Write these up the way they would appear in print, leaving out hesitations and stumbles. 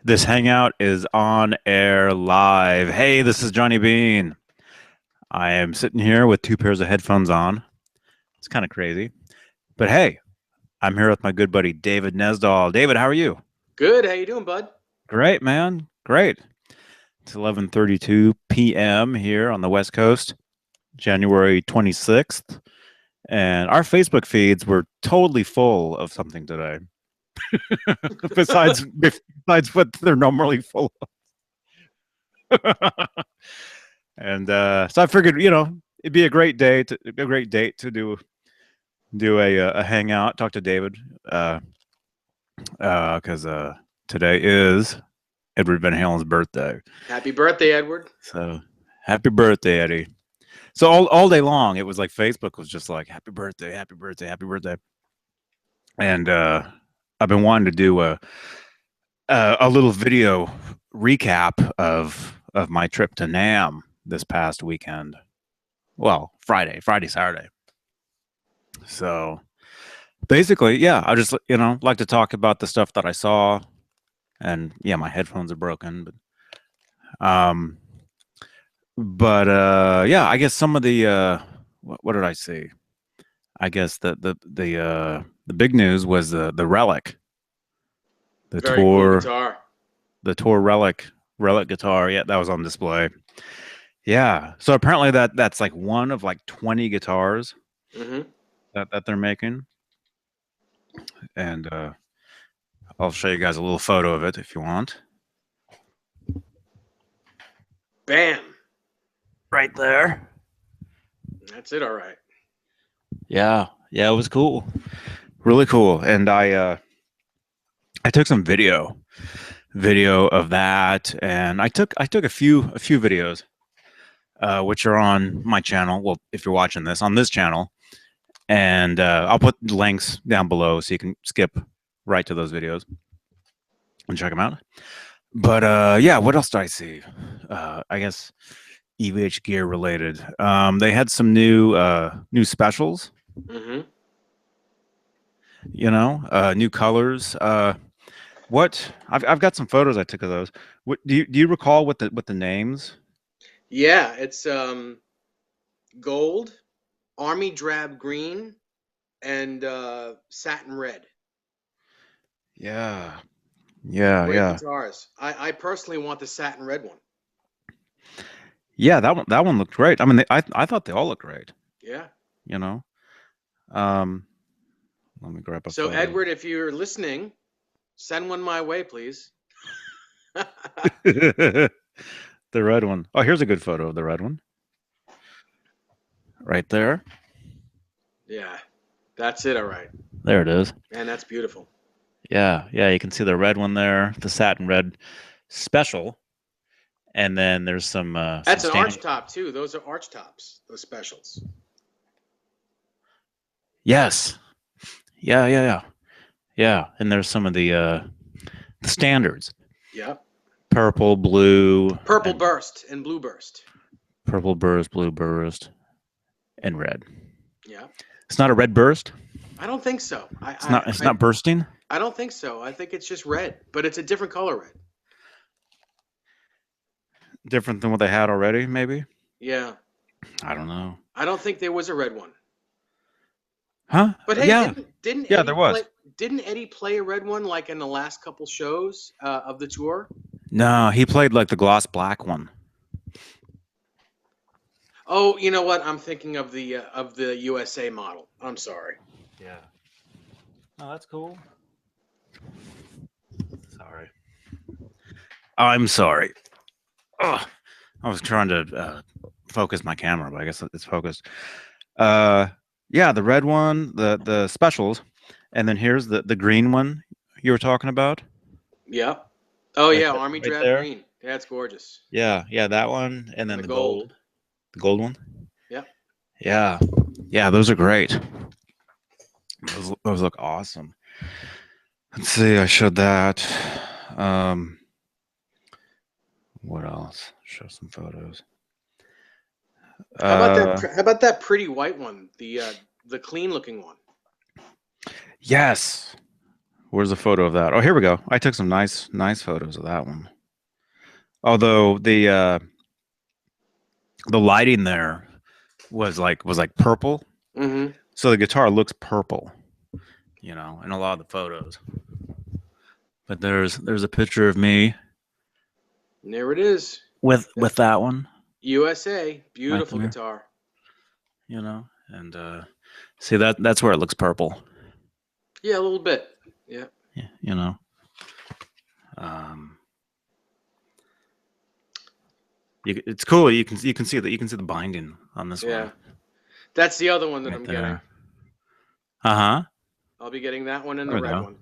This hangout is on air live. Hey, this is Johnny Bean. I am sitting here with two pairs of headphones on. It's kind of crazy. But hey, I'm here with my good buddy David Nesdall. David, how are you? Good. How you doing, bud? Great, man. Great. It's 11:32 p.m. here on the West Coast, January 26th, and our Facebook feeds were totally full of something today. besides what they're normally full of. And so I figured, it'd be a great day to do a hangout, talk to David, because today is Edward Van Halen's birthday. Happy birthday, Edward. So happy birthday, Eddie. So all day long, it was like Facebook was just like happy birthday, happy birthday, happy birthday, and I've been wanting to do a little video recap of my trip to NAMM this past weekend. Well, Friday, Saturday. So basically, yeah, I just like to talk about the stuff that I saw, and yeah, my headphones are broken, but yeah, I guess some of the what did I see? I guess the big news was the Relic, the Very cool tour, guitar. the tour Relic guitar. Yeah, that was on display. Yeah, so apparently that's like one of like 20 guitars hmm that they're making, and I'll show you guys a little photo of it if you want. Bam. Right there. That's it. All right. Yeah, yeah, it was cool, really cool, and I took some video of that, and I took a few videos, which are on my channel. Well, if you're watching this on this channel, and I'll put links down below so you can skip right to those videos and check them out. But yeah, what else did I see? I guess EVH Gear related. They had some new specials. hmm New colors. What I've got some photos I took of those. What do you recall what the names? Yeah, it's gold, army drab green, and satin red. Yeah, yeah, Great yeah, guitars. I personally want the satin red one. yeah. That one looked great. I mean, I thought they all looked great. Yeah. You know. Um, Let me grab a So, photo. Edward, if you're listening, send one my way, please. The red one. Oh, here's a good photo of the red one. Right there. Yeah, that's it. All right. There it is. Man, that's beautiful. Yeah, yeah. You can see the red one there, the satin red special, and then there's some That's an arch standard. top too. Those are arch tops. Those specials. Yes. Yeah, yeah, yeah, yeah. And there's some of the standards: Yep. purple, blue, Purple and burst and blue burst. purple burst, blue burst, and red. Yeah. It's not a red burst. I don't think so. It's not. It's not bursting. I don't think so. I think it's just red, but it's a different color red. Different than what they had already, maybe. Yeah. I don't know. I don't think there was a red one. Huh? But hey, Yeah, didn't yeah. There Eddie play was. didn't Eddie play a red one like in the last couple shows of the tour? No, he played like the gloss black one. Oh, you know what? I'm thinking of the USA model. I'm sorry. Yeah. Oh, that's cool. Sorry. I'm sorry. Ugh. I was trying to focus my camera, but I guess it's focused. Uh, yeah, the red one, the specials, and then here's the green one you were talking about, Yep. Oh right yeah, there, army right drab there. green. That's gorgeous. Yeah, yeah, that one, and And then the gold. the gold one. Yep. Yeah, yeah, those are great. Those look awesome. Let's see, I showed that. Um, what else? Show some photos. How about that? Uh, How about that pretty white one? The clean looking one. yes. Where's the photo of that? Oh, here we go. I took some nice photos of that one. Although the lighting there was like purple, Mm-hmm. so the guitar looks purple, in a lot of the photos. But there's a picture of me And there it is. with that one USA. right Beautiful there, guitar. and see that's where it looks purple. Yeah, a little bit. Yeah. Yeah. Um, it's cool. You can see that. You can see the binding on this Yeah. one That's the other one that right I'm getting. there. Uh-huh. I'll be getting that one and There the we red go. one.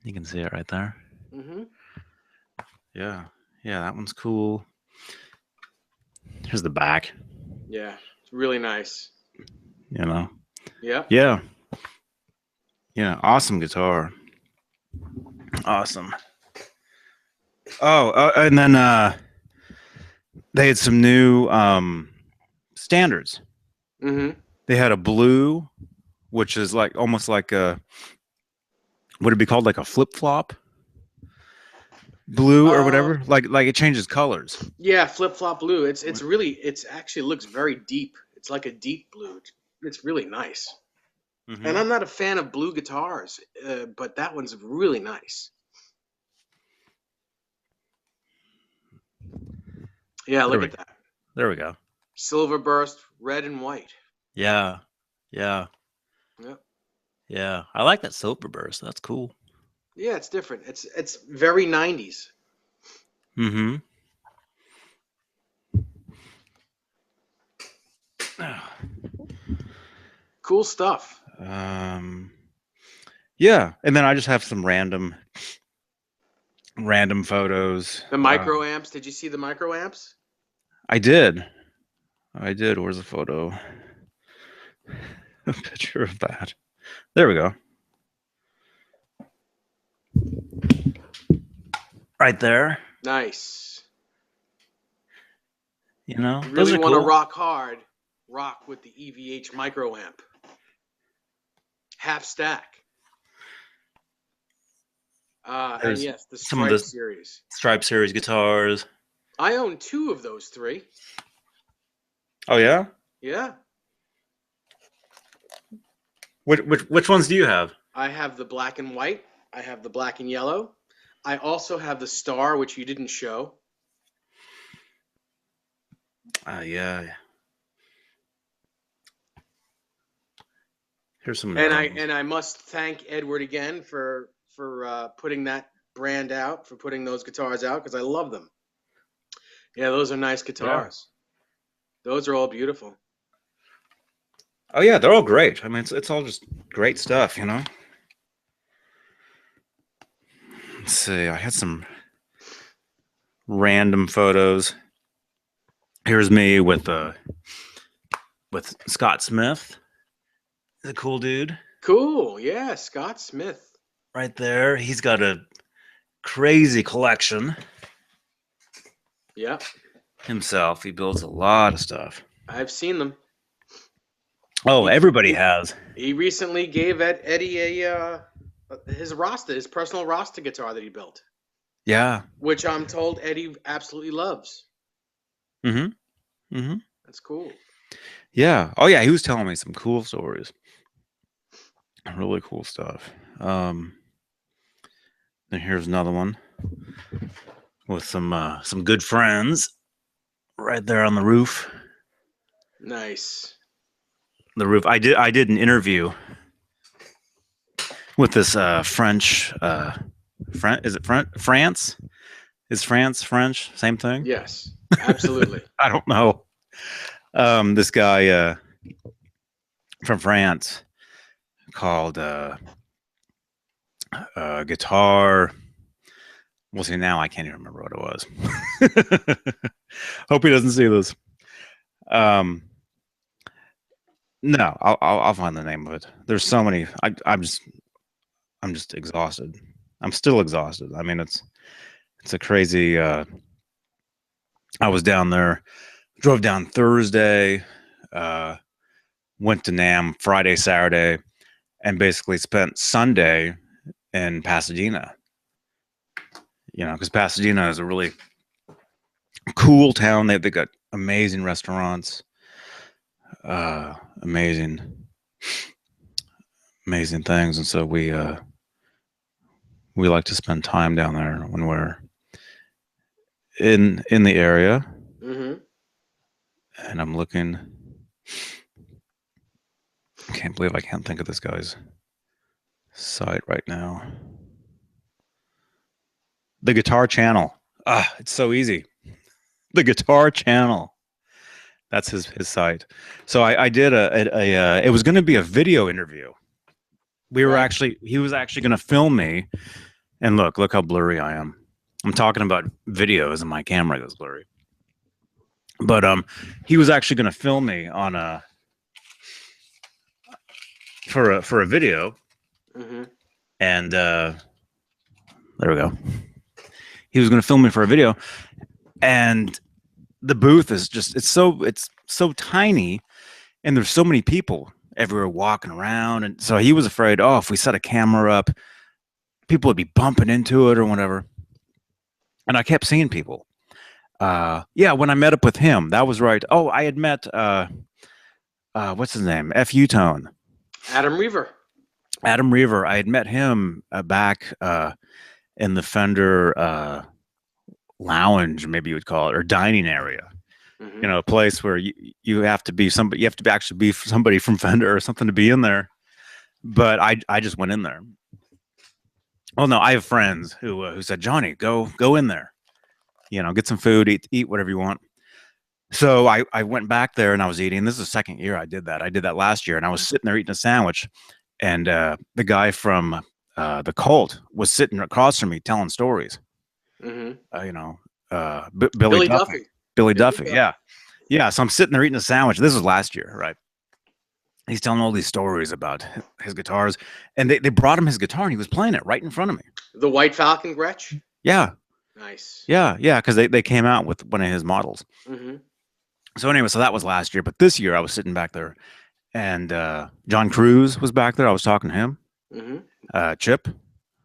You can see it right there. Mm-hmm. Yeah. Yeah, that one's cool. Here's the back. Yeah. It's really nice. Yeah. Yeah. Yeah. Awesome guitar. Awesome. Oh, and then they had some new standards. Mm-hmm. They had a blue, which is like almost like a, would it be called like a flip flop blue or whatever? Like it changes colors. Yeah, flip flop blue. It's actually looks very deep. It's like a deep blue. It's really nice. Mm-hmm. And I'm not a fan of blue guitars, but that one's really nice. Yeah, look at that. There we go. Silver burst, red and white. Yeah. Yeah. Yep. Yeah. I like that silver burst. That's cool. Yeah, it's different. It's very 90s. Mm-hmm. Cool stuff. Yeah, and then I just have some random photos. The micro amps. Did you see the micro amps? I did. Where's the photo? A picture of that. There we go. Right there. Nice. You know, You those really are want to cool. rock hard, rock with the EVH micro amp. Half stack. And There's yes, the some of Stripe the series. Stripe series guitars. I own 2 of those 3. Oh yeah? Yeah. Which ones do you have? I have the black and white. I have the black and yellow. I also have the star, which you didn't show. Yeah. Here's some. And I must thank Edward again for putting that brand out, for putting those guitars out, because I love them. Yeah, those are nice guitars. Yeah. Those are all beautiful. Oh yeah, they're all great. I mean, it's all just great stuff, you know. Let's see. I had some random photos. Here's me with Scott Smith. He's a cool dude. Cool. Yeah, Scott Smith. Right there. He's got a crazy collection. Yeah. Himself. He builds a lot of stuff. I've seen them. Oh, everybody has. He recently gave Eddie his Rasta, his personal Rasta guitar that he built. Yeah. Which I'm told Eddie absolutely loves. Mm-hmm. Mm-hmm. That's cool. Yeah. Oh yeah, he was telling me some cool stories. Really cool stuff. Then here's another one with some good friends right there on the roof. Nice. The roof. I did an interview with this French is it France? Is France French? Same thing? Yes, absolutely. I don't know. This guy from France called Guitar. We'll see. Now I can't even remember what it was. Hope he doesn't see this. No, I'll find the name of it. There's so many. I'm just exhausted. I'm still exhausted. I mean, it's a crazy. I was down there, drove down Thursday, went to NAMM Friday, Saturday, and basically spent Sunday in Pasadena. You know, because Pasadena is a really cool town. They got amazing restaurants, amazing things, and so we like to spend time down there when we're in the area. Mm-hmm. And I'm looking. I can't believe I can't think of this guy's site right now. The Guitar Channel. Ah, it's so easy. The Guitar Channel. That's his site. So I did it was going to be a video interview. He was actually going to film me. And look how blurry I am. I'm talking about videos and my camera goes blurry. But he was actually going to film me on for a video. Mm-hmm. And there we go. He was going to film me for a video, and the booth is just it's so tiny, and there's so many people everywhere walking around, and so he was afraid, oh, if we set a camera up, people would be bumping into it or whatever. And I kept seeing people. Yeah, when I met up with him, that was right. Oh, I had met what's his name? F.U. Tone. Adam Reaver. I had met him back in the Fender lounge, maybe you would call it, or dining area. Mm-hmm. You know, a place where you have to be somebody. You have to actually be somebody from Fender or something to be in there. But I just went in there. Oh no, I have friends who said, Johnny, go in there. You know, get some food, eat whatever you want. So I went back there and I was eating. This is the second year I did that. I did that last year, and I was sitting there eating a sandwich, and the guy from the Cult was sitting across from me telling stories. Mm-hmm. You know, Billy Duffy. Billy Duffy. Yeah. So I'm sitting there eating a sandwich. This was last year, right? He's telling all these stories about his guitars, and they brought him his guitar, and he was playing it right in front of me. The White Falcon Gretsch? Yeah. Nice. Yeah, because they came out with one of his models. Mm-hmm. So anyway, so that was last year, but this year I was sitting back there, and John Cruz was back there. I was talking to him. Mm-hmm. Chip,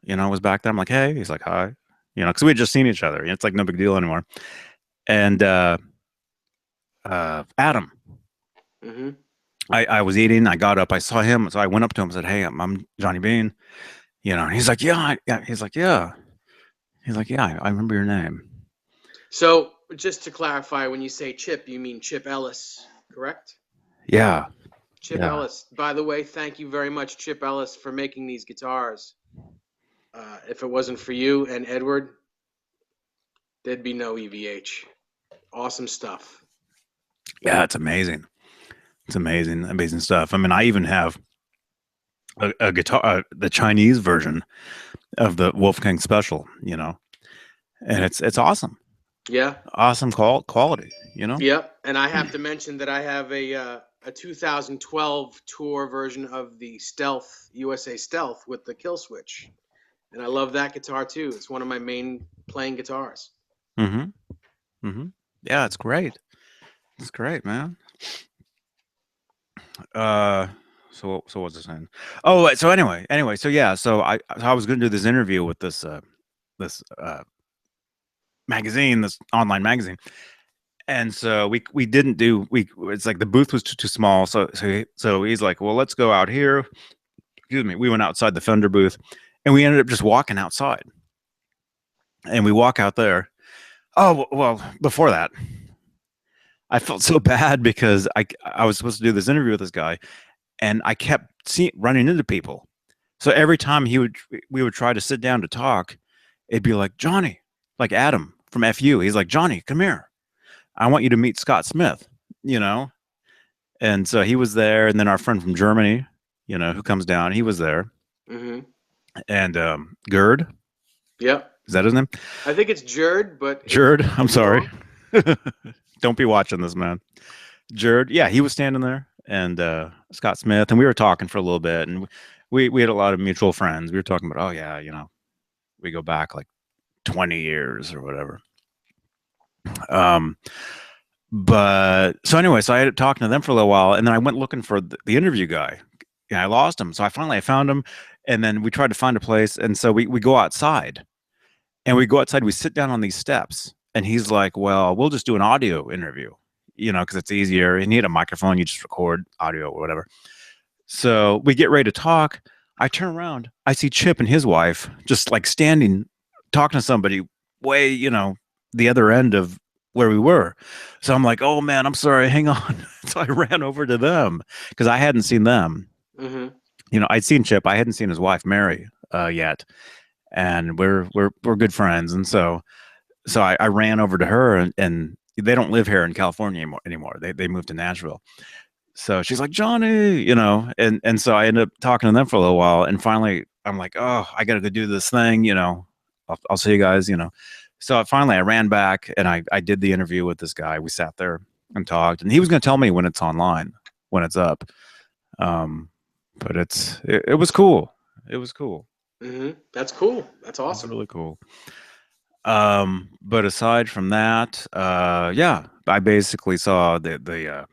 you know, was back there. I'm like, hey. He's like, hi. You know, because we had just seen each other. It's like no big deal anymore. And Adam. Mm-hmm. I was eating. I got up. I saw him, so I went up to him and said, "Hey, I'm Johnny Bean." You know, and he's like, "Yeah." He's like, "Yeah." He's like, "Yeah, I remember your name." So, just to clarify, when you say Chip, you mean Chip Ellis, correct? Yeah. Chip Ellis. By the way, thank you very much, Chip Ellis, for making these guitars. If it wasn't for you and Edward, there'd be no EVH. Awesome stuff. Yeah, it's amazing. It's amazing stuff. I mean, I even have a guitar, the Chinese version of the Wolfgang Special, you know, and it's awesome. Yeah. Awesome quality, you know? Yep. And I have to mention that I have a 2012 tour version of the Stealth, USA Stealth with the kill switch. And I love that guitar too. It's one of my main playing guitars. Mm-hmm. Mm-hmm. Yeah, it's great. It's great, man. So what's I saying? Oh, so anyway, so yeah, so I was going to do this interview with this magazine, this online magazine, and so we didn't do it's like the booth was too small, so he's like, well, let's go out here. Excuse me. We went outside the Fender booth, and we ended up just walking outside, and we walk out there. Oh well, before that, I felt so bad because I was supposed to do this interview with this guy, and I kept running into people. So every time we would try to sit down to talk, it'd be like, Johnny, like Adam from FU. He's like, Johnny, come here. I want you to meet Scott Smith, you know? And so he was there. And then our friend from Germany, you know, who comes down, he was there. Mm-hmm. And Gerd. Yep. Is that his name? I think it's Jerd, but... Jerd, I'm sorry. Don't be watching this, man. Jerd, yeah, he was standing there. And Scott Smith, and we were talking for a little bit, and we had a lot of mutual friends. We were talking about, oh yeah, you know, we go back like 20 years or whatever. But so anyway, so I ended up talking to them for a little while, and then I went looking for the interview guy. And I lost him, so I finally found him, And then we tried to find a place, and so we go outside, and we go outside. We sit down on these steps, and he's like, "Well, we'll just do an audio interview, because it's easier. And you need a microphone, you just record audio or whatever." So we get ready to talk. I turn around, I see Chip and his wife just like standing, talking to somebody way, the other end of where we were. So I'm like, "Oh man, I'm sorry, hang on." So I ran over to them because I hadn't seen them. Mm-hmm. I'd seen Chip, I hadn't seen his wife Mary yet, and we're good friends. And so I ran over to her, and they don't live here in California anymore. They moved to Nashville. So she's like, "Johnny," and so I ended up talking to them for a little while, and finally I'm like, "Oh, I gotta go do this thing, I'll see you guys." So finally I ran back, and I did the interview with this guy. We sat there and talked, and he was gonna tell me when it's online, when it's up. But it was cool. It was cool. Mm-hmm. That's cool. That's It was awesome. really cool. But aside from that, yeah, I basically saw the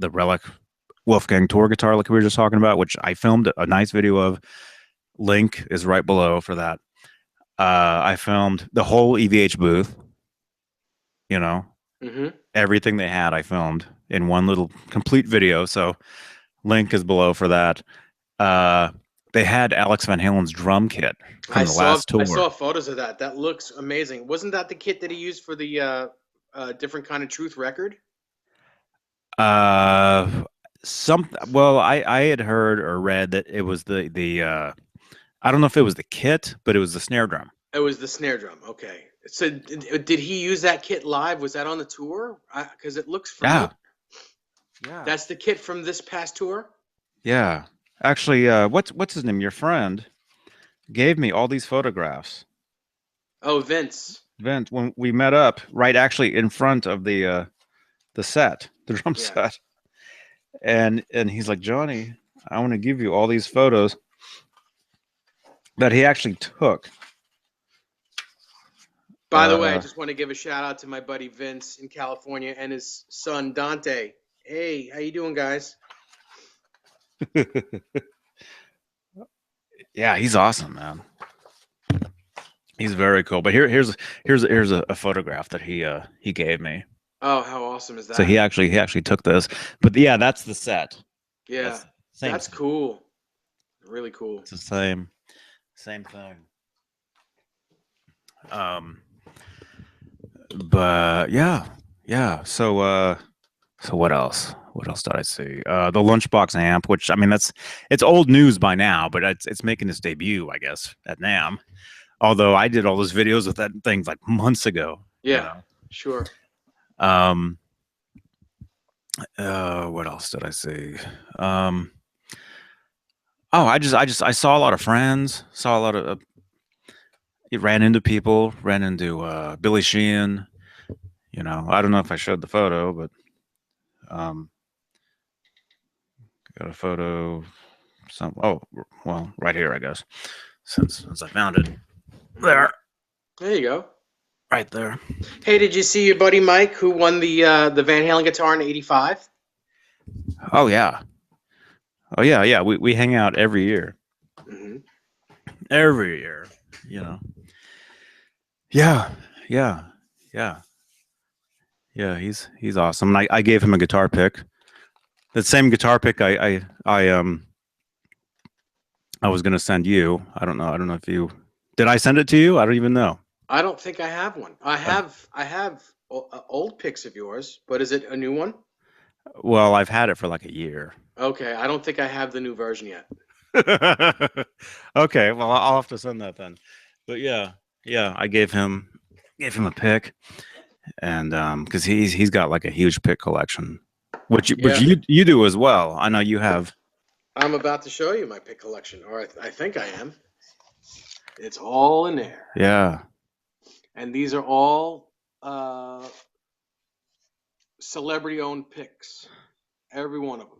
Relic Wolfgang tour guitar like we were just talking about, which I filmed a nice video of. Link is right below for that. I filmed the whole EVH booth, you know, Mm-hmm. everything they had, I filmed in one little complete video. So link is below for that. Uh, they had Alex Van Halen's drum kit I from the saw last I tour. saw photos of that. That looks amazing. Wasn't that the kit that he used for the different kind of truth record? Uh, well, I had heard or read that it was the I don't know if it was the kit, but it was the snare drum. It was the snare drum. Okay. So did he use that kit live? Was that on the tour? Because it looks familiar. Yeah, yeah, That's the kit from this past tour? yeah. Actually, what's his name? Your friend gave me all these photographs. Oh, Vince. Vince, when we met up, right, actually in front of the set, the drum Yeah. set, and he's like, "Johnny, I want to give you all these photos that he actually took." By the way, I just want to give a shout out to my buddy Vince in California and his son Dante. Hey, how you doing, guys? Yeah, he's awesome, man. He's very cool. But here's a photograph that he gave me. Oh, how awesome is So that? he actually took this. But yeah, that's the set. Yeah, That's same. that's cool. Really cool. It's the same thing. Um, but yeah. So what else? What else did I see? The Lunchbox amp, which I mean it's old news by now, but it's making its debut, I guess, at NAMM. Although I did all those videos with that thing like months ago. Yeah, sure. Um. What else did I see? Um. Oh, I saw a lot of friends. Saw a lot of. Ran into people. Ran into Billy Sheehan. I don't know if I showed the photo, but um, got a photo. Well, right here, I guess. Since I found it, there, There you go. right there. Hey, did you see your buddy Mike who won the Van Halen guitar in '85? Oh yeah, yeah. We hang out every year. Mm-hmm. Every year, you know. Yeah, yeah, yeah, yeah. He's awesome. And I gave him a guitar pick. The same guitar pick I was gonna send you. I don't know. I don't know if you did. I send it to you. I don't even know. I don't think I have one. I have old pics of yours, but is it a new one? Well, I've had it for like a year. Okay, I don't think I have the new version yet. Okay, well I'll have to send that then. But yeah, I gave him a pick, and because he's got like a huge pick collection, which Yeah, you do as well. I know you have. I'm about to show you my pick collection, or I think I am. It's all in there, Yeah, and these are all celebrity-owned picks. Every one of them.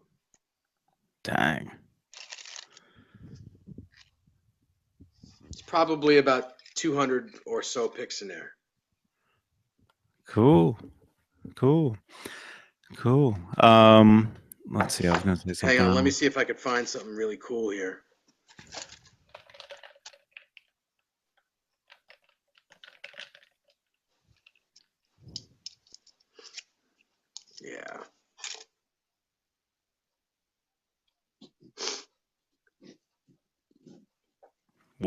dang, It's probably about 200 or so picks in there. cool, cool, cool. Let's see. I was gonna say Hang on, let me something. see if I could find something really cool here.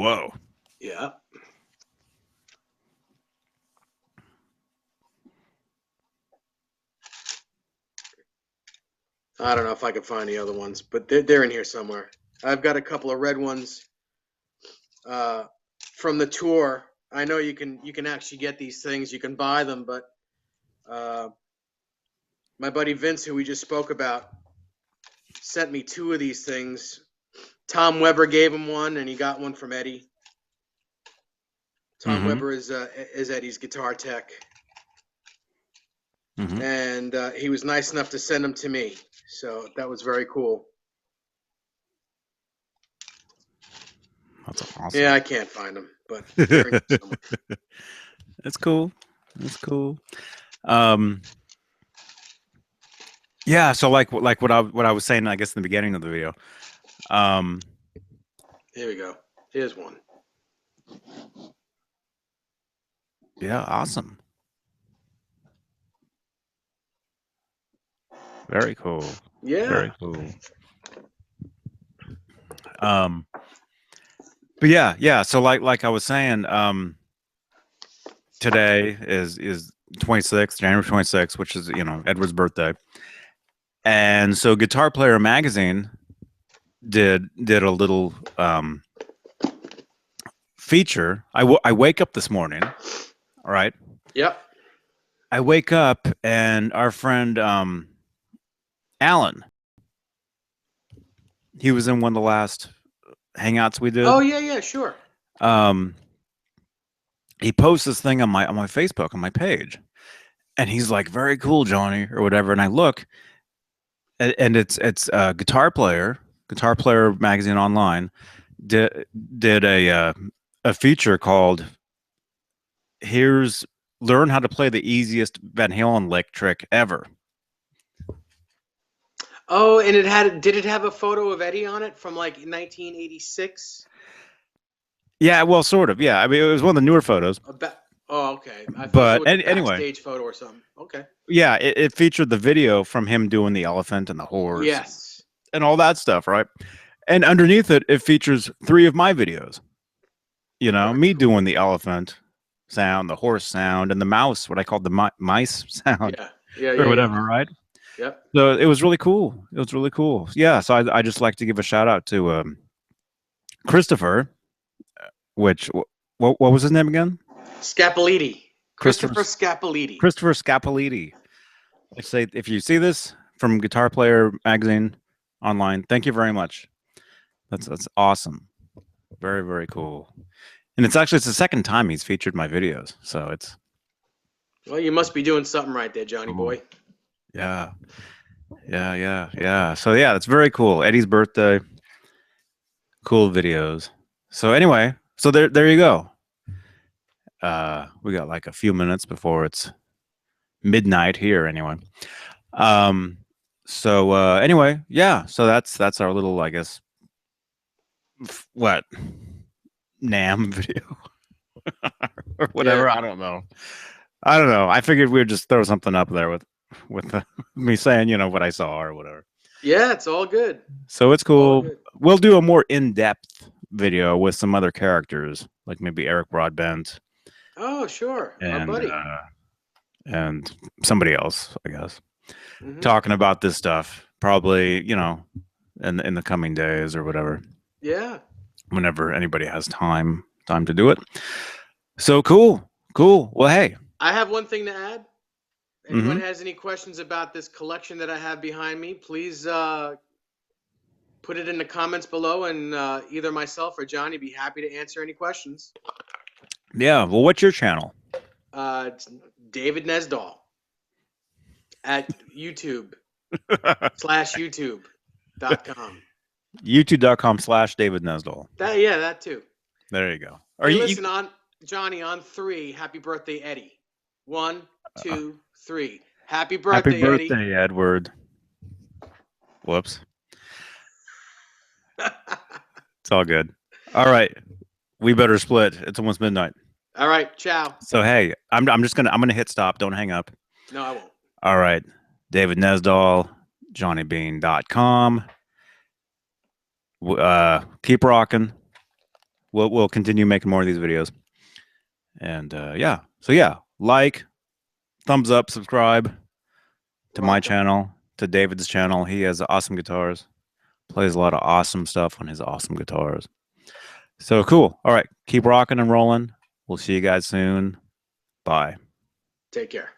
Whoa. Yeah. I don't know if I can find the other ones, but they're in here somewhere. I've got a couple of red ones from the tour. I know you can actually get these things. You can buy them, but my buddy Vince, who we just spoke about, sent me 2 of these things. Tom Weber gave him one, and he got one from Eddie. Tom Weber is Eddie's guitar tech, and he was nice enough to send them to me. So that was very cool. That's awesome. Yeah, I can't find them, but they're in here somewhere. That's cool. That's cool. Yeah. So like what I was saying, I guess in the beginning of the video. Here we go. Here's one. Yeah. Awesome. Very cool. Yeah. Very cool. But yeah. So like I was saying, today is 26th, January 26th, which is, Edward's birthday. And so Guitar Player magazine did a little feature. I wake up this morning, all right? Yep. I wake up and our friend Alan, he was in one of the last hangouts we did. Oh yeah, sure. He posts this thing on my Facebook, on my page, and he's like, "Very cool, Johnny," or whatever. And I look, and it's Guitar Player magazine online did a feature called "Learn how to play the easiest Van Halen lick trick ever." Oh, and did it have a photo of Eddie on it from like 1986? Yeah, well, sort of. Yeah, I mean, it was one of the newer photos. Oh, okay. I thought But it was a anyway, backstage photo or something. Okay. Yeah, it featured the video from him doing the elephant and the horse. Yes. And all that stuff, right? And underneath it, it features 3 of my videos. Me doing the elephant sound, the horse sound, and the mouse, what I called the mice sound. Yeah. Or whatever, right? Yep. So it was really cool. It was really cool. Yeah, so I just like to give a shout out to Christopher, which, what was his name again? Scapoliti. Christopher Scapoliti. Christopher Scapoliti. I say, if you see this from Guitar Player magazine online, thank you very much. That's awesome. Very, very cool. And it's the second time he's featured my videos, so it's. Well, you must be doing something right there, Johnny boy. Yeah. So yeah, it's very cool. Eddie's birthday. Cool videos. So anyway, so there you go. We got like a few minutes before it's midnight here anyway. So anyway, yeah, so that's our little, I guess, what, NAMM video or whatever. Yeah. I don't know. I figured we'd just throw something up there with me saying, what I saw or whatever. Yeah, it's all good. So it's cool. We'll do a more in-depth video with some other characters, like maybe Eric Broadbent. Oh, sure. And, our buddy. And somebody else, I guess, talking about this stuff, probably, in the coming days or whatever. Yeah. Whenever anybody has time to do it. So cool. Well, hey. I have one thing to add. Anyone has any questions about this collection that I have behind me, please put it in the comments below, and either myself or Johnny be happy to answer any questions. Yeah. Well, what's your channel? It's David Nesdahl at YouTube/YouTube.com. YouTube.com/David Nesdahl. That too. There you go. Listen, on Johnny, on 3, happy birthday, Eddie. 1, 2, 3. Happy birthday, Eddie. Happy birthday, Edward. Whoops. It's all good. All right. We better split. It's almost midnight. All right. Ciao. So, hey, I'm gonna hit stop. Don't hang up. No, I won't. All right. David Nesdahl, JohnnyBean.com. Keep rocking. we'll continue making more of these videos. And yeah, so yeah, like, thumbs up, subscribe to my channel, to David's channel. He has awesome guitars, plays a lot of awesome stuff on his awesome guitars. So cool. All right, keep rocking and rolling. We'll see you guys soon. Bye. Take care.